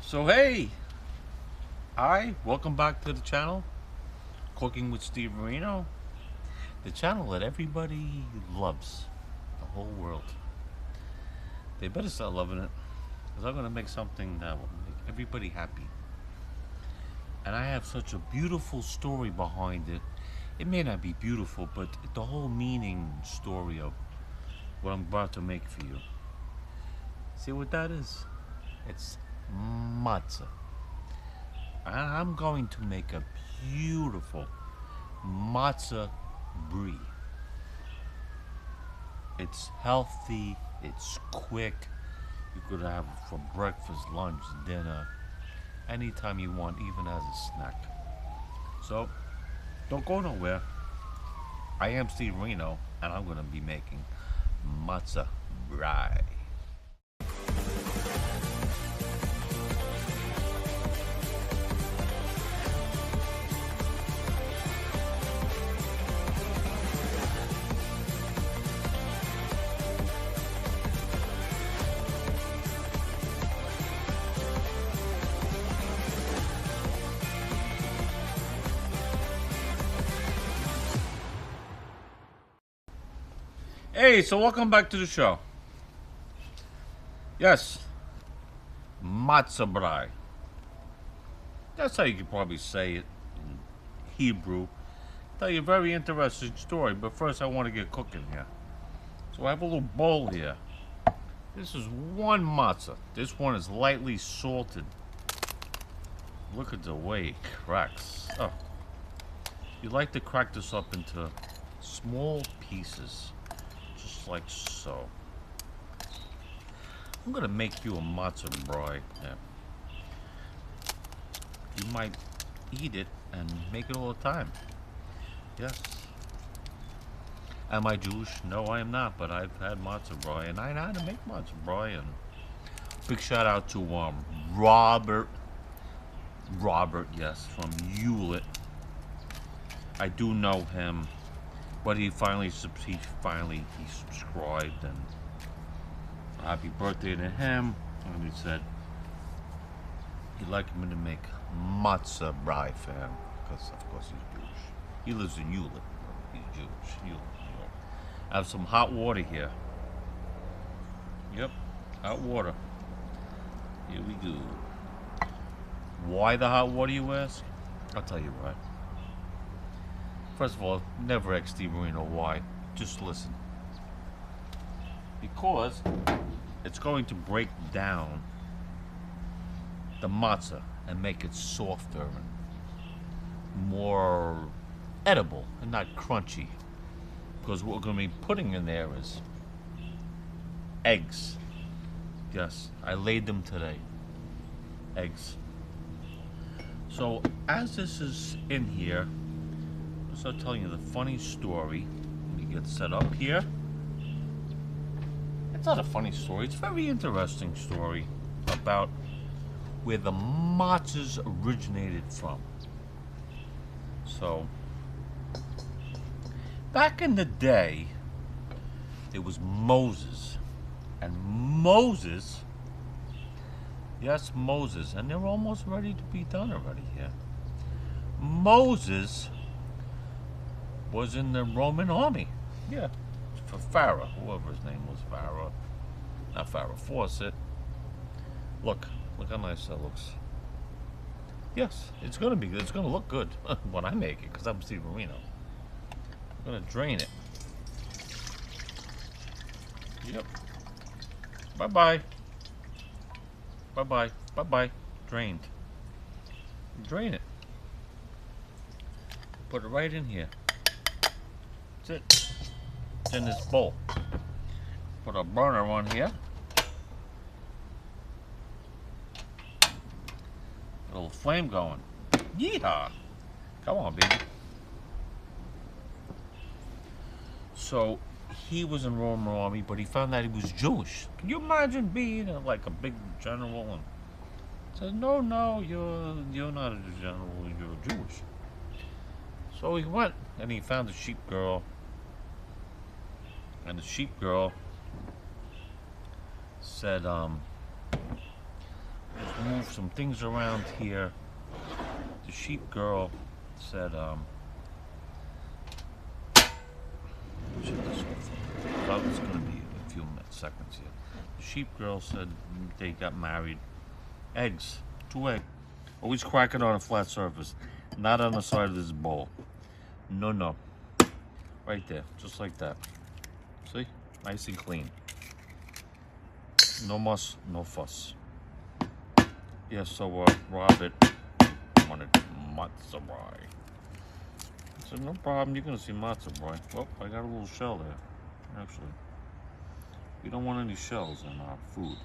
So hey, hi, welcome back to the channel, Cooking with Stevearino, the channel that everybody loves, the whole world. They better start loving it, because I'm going to make something that will make everybody happy. And I have such a beautiful story behind it. It may not be beautiful, but the whole meaning story of what I'm about to make for you. See what that is? It's matzah. I'm going to make a beautiful Matzo Brei. It's healthy, it's quick. You could have it for breakfast, lunch, dinner, anytime you want, even as a snack. So, don't go nowhere. I am Stevearino, and I'm going to be making Matzo Brei. Hey, so welcome back to the show. Yes, Matzo Brei. That's how you could probably say it in Hebrew. Tell you a very interesting story, but first I want to get cooking here. So I have a little bowl here. This is one matzah. This one is lightly salted. Look at the way it cracks. Oh, you like to crack this up into small pieces, just like so. I'm gonna make you a matzo brei. Yeah. You might eat it and make it all the time. Yes. Am I Jewish? No, I am not, but I've had matzo brei, and I know how to make matzo brei. And big shout out to Robert. Robert, yes, from Hewlett. I do know him, but he finally subscribed, and happy birthday to him. And he said he'd like me to make matzo brei for him, because of course he's Jewish. He lives in Hewlett. He's Jewish. Hewlett, New York. I have some hot water here. Yep, hot water. Here we go. Why the hot water, you ask? I'll tell you why. First of all, never ask Stevearino why. Just listen. Because it's going to break down the matzah and make it softer and more edible and not crunchy. Because what we're going to be putting in there is eggs. Yes, I laid them today. Eggs. So as this is in here, I'll start telling you the funny story. Let me get set up here. It's not a funny story. It's a very interesting story about where the matzahs originated from. So, back in the day, there was Moses. And Moses, yes, Moses, and they're almost ready to be done already here. Moses was in the Roman army. Yeah, for Pharaoh, whoever his name was, Pharaoh. Not Pharaoh Fawcett. Look how nice that looks. Yes, it's gonna be good. It's gonna look good when I make it, because I'm Stevearino. I'm gonna drain it. Yep. Bye-bye. Bye-bye. Bye-bye. Drained. Drain it. Put it right in here. That's it. It's in this bowl. Put a burner on here. A little flame going. Yeehaw! Come on, baby. So, he was in Roman army, but he found out he was Jewish. Can you imagine being like a big general and said, no, you're not a general, you're Jewish. So he went and he found a sheep girl, and the sheep girl said, Just move some things around here. The sheep girl said, shut this off. That was going to be a few seconds here. The sheep girl said they got married. Eggs. 2 eggs. Always crack it on a flat surface. Not on the side of this bowl. No, no. Right there. Just like that. See? Nice and clean. No muss, no fuss. Yeah, so, Robert wanted Matzo Brei. I said, no problem, you're gonna see Matzo Brei. Well, I got a little shell there, actually. We don't want any shells in our food.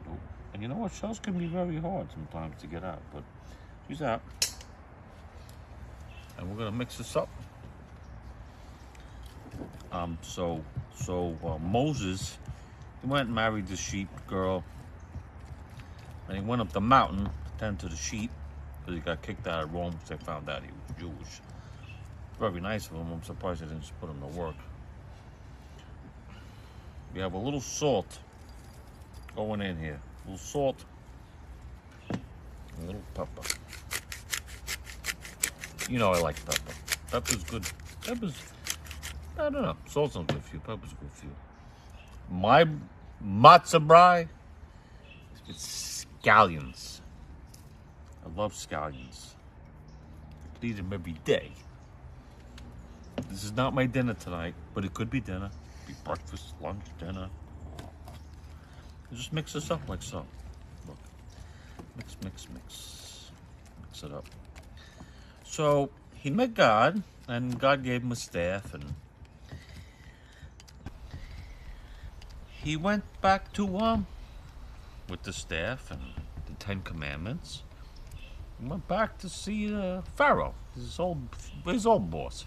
Nope. And you know what? Shells can be very hard sometimes to get out, but she's out. And we're gonna mix this up. Moses, he went and married the sheep girl, and he went up the mountain to tend to the sheep because he got kicked out of Rome because they found out he was Jewish. Very nice of him. I'm surprised they didn't just put him to work. We have a little salt going in here. A little salt, a little pepper. You know I like pepper. Pepper's good. Pepper's, I don't know. Salt's not good for you. Pepper's good for you. My Matzo Brei is with scallions. I love scallions. I eat them every day. This is not my dinner tonight, but it could be dinner. It could be breakfast, lunch, dinner. You just mix this up like so. Look. Mix, mix, mix. Mix it up. So he met God, and God gave him a staff, and he went back to with the staff and the 10 Commandments. He went back to see Pharaoh, his old boss.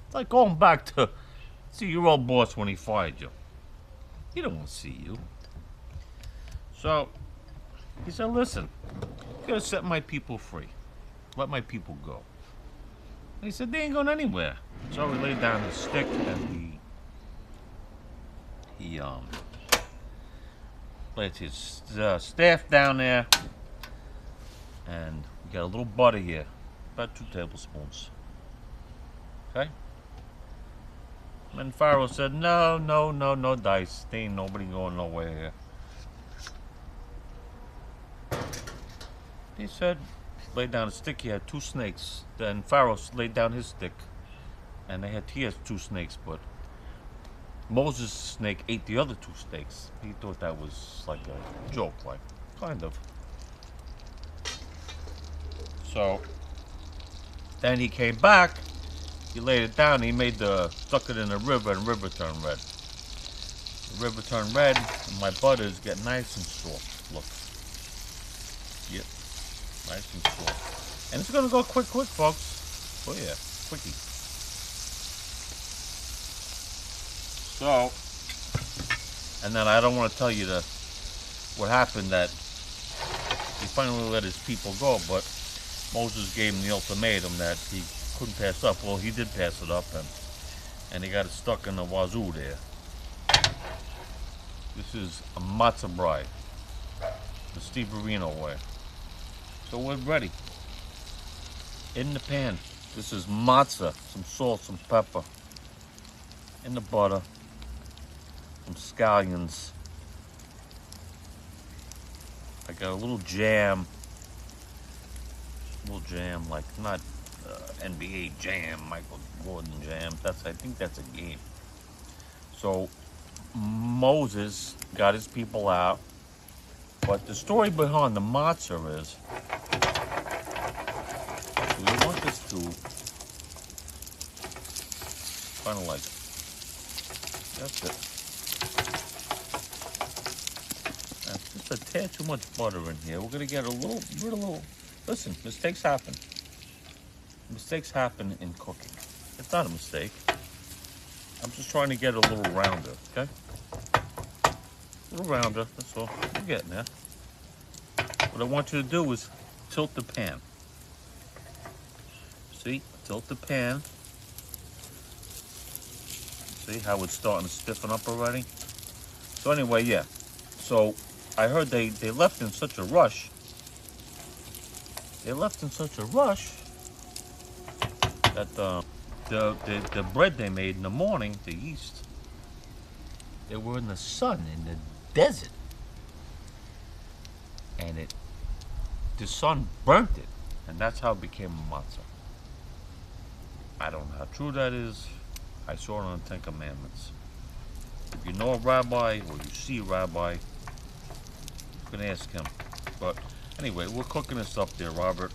It's like going back to see your old boss when he fired you. He don't want to see you. So he said, listen, you gotta set my people free. Let my people go. And he said, they ain't going anywhere. So he laid down his stick and he laid his staff down there. And we got a little butter here, about 2 tablespoons. Okay? And Pharaoh said, no dice. There ain't nobody going nowhere here. He said, laid down a stick, he had 2 snakes. Then Pharaoh laid down his stick, and he has 2 snakes, but Moses' snake ate the other 2 snakes. He thought that was like a joke, like, kind of. So, then he came back, he laid it down, he stuck it in the river, and the river turned red. The river turned red, and my butter is getting nice and soft. Look. Yep. Nice and soft. And it's gonna go quick, folks. Oh yeah, quickie. So, and then I don't want to tell you what happened, that he finally let his people go, but Moses gave him the ultimatum that he couldn't pass up. Well, he did pass it up, and he got it stuck in the wazoo there. This is a Matzo Brei, the Stevearino way. So we're ready. In the pan, this is matzah, some salt, some pepper. In the butter, some scallions. I got a little jam. Like not NBA jam, Michael Jordan jam. I think that's a game. So Moses got his people out, but the story behind the matzah is we want this to kind of like, that's it. Just a tad too much butter in here. We're gonna get a little. Listen, mistakes happen. Mistakes happen in cooking. It's not a mistake. I'm just trying to get a little rounder, okay? A little rounder, that's all. We're getting there. What I want you to do is tilt the pan. See? Tilt the pan. See how it's starting to stiffen up already? So anyway, yeah. So I heard they left in such a rush. They left in such a rush that the bread they made in the morning, the yeast, they were in the sun in the desert, and the sun burnt it, and that's how it became a matzah. I don't know how true that is. I saw it on the Ten Commandments. If you know a rabbi or you see a rabbi, you can ask him. But anyway, we're cooking this up there, Robert.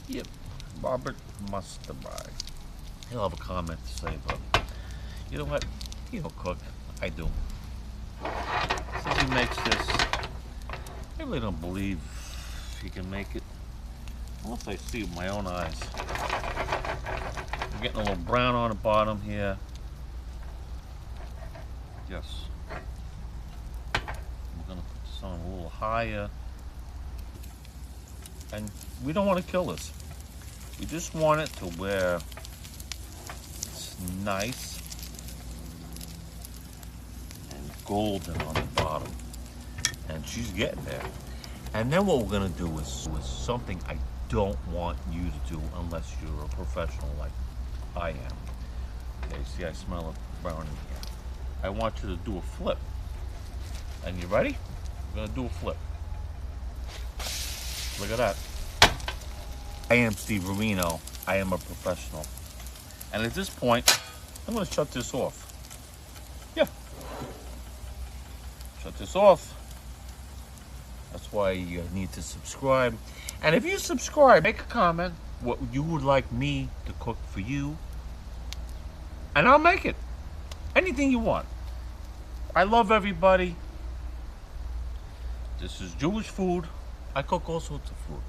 Yep, Robert Matzo Brei. He'll have a comment to say, but you know what? He don't cook. I do. Since he makes this, I really don't believe he can make it. Unless I see with my own eyes. I'm getting a little brown on the bottom here. Yes. We're going to put this on a little higher. And we don't want to kill this. We just want it to where it's nice and golden on the bottom. And she's getting there. And then what we're going to do is something I don't want you to do unless you're a professional like I am. Okay, see, I smell it brown in here. I want you to do a flip. And you ready? We're going to do a flip. Look at that. I am Stevearino. I am a professional. And at this point, I'm going to shut this off. Yeah. Shut this off. That's why you need to subscribe. And if you subscribe, make a comment what you would like me to cook for you. And I'll make it. Anything you want. I love everybody. This is Jewish food. I cook all sorts of food.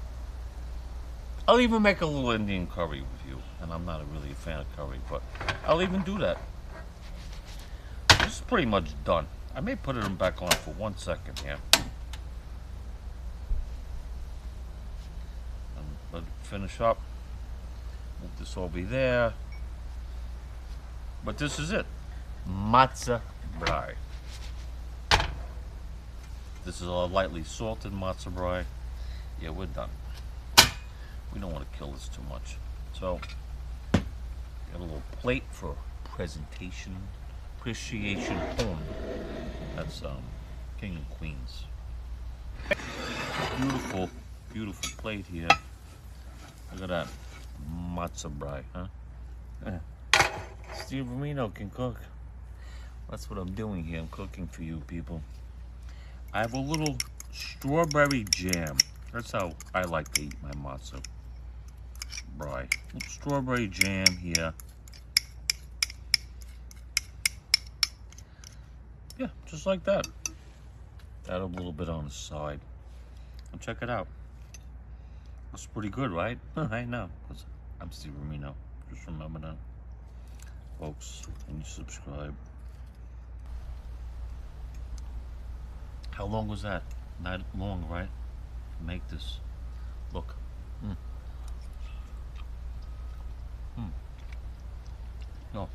I'll even make a little Indian curry with you. And I'm not really a fan of curry, but I'll even do that. This is pretty much done. I may put it back on for 1 second here. And let it finish up. Move this over there. But this is it. Matzo Brei. This is a lightly salted matzo brei. Yeah, we're done. We don't want to kill this too much. So, got a little plate for presentation, appreciation only. That's King and Queens. Beautiful, beautiful plate here. Look at that matzo brei, huh? Stevearino can cook. That's what I'm doing here. I'm cooking for you people. I have a little strawberry jam. That's how I like to eat my matzo brei. Little strawberry jam here. Yeah, just like that. Add a little bit on the side. And check it out. That's pretty good, right? I know, because I'm Stevearino. Just remember that. Folks, and you subscribe. How long was that? Not long, right? Make this. Look. No.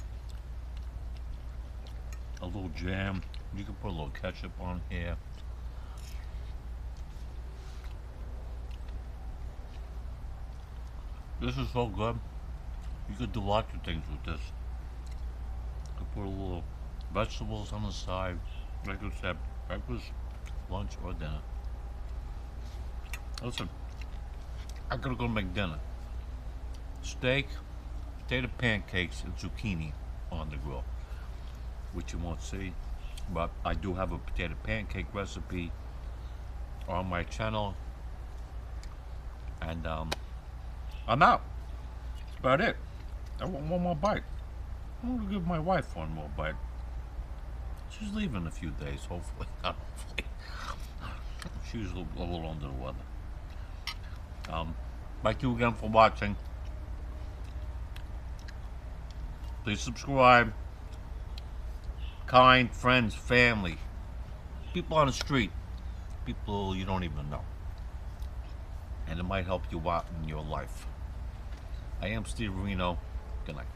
A little jam. You can put a little ketchup on here. This is so good. You could do lots of things with this. You could put a little vegetables on the side. Like I said, breakfast, lunch, or dinner. Listen, I gotta go make dinner. Steak, potato pancakes, and zucchini on the grill, which you won't see, but I do have a potato pancake recipe on my channel, and I'm out. That's about it. I want one more bite. I'm gonna give my wife one more bite. She's leaving in a few days, hopefully. Not hopefully. She's a little under the weather. Thank you again for watching. Please subscribe. Kind friends, family, people on the street, people you don't even know. And it might help you out in your life. I am Stevearino. Good night.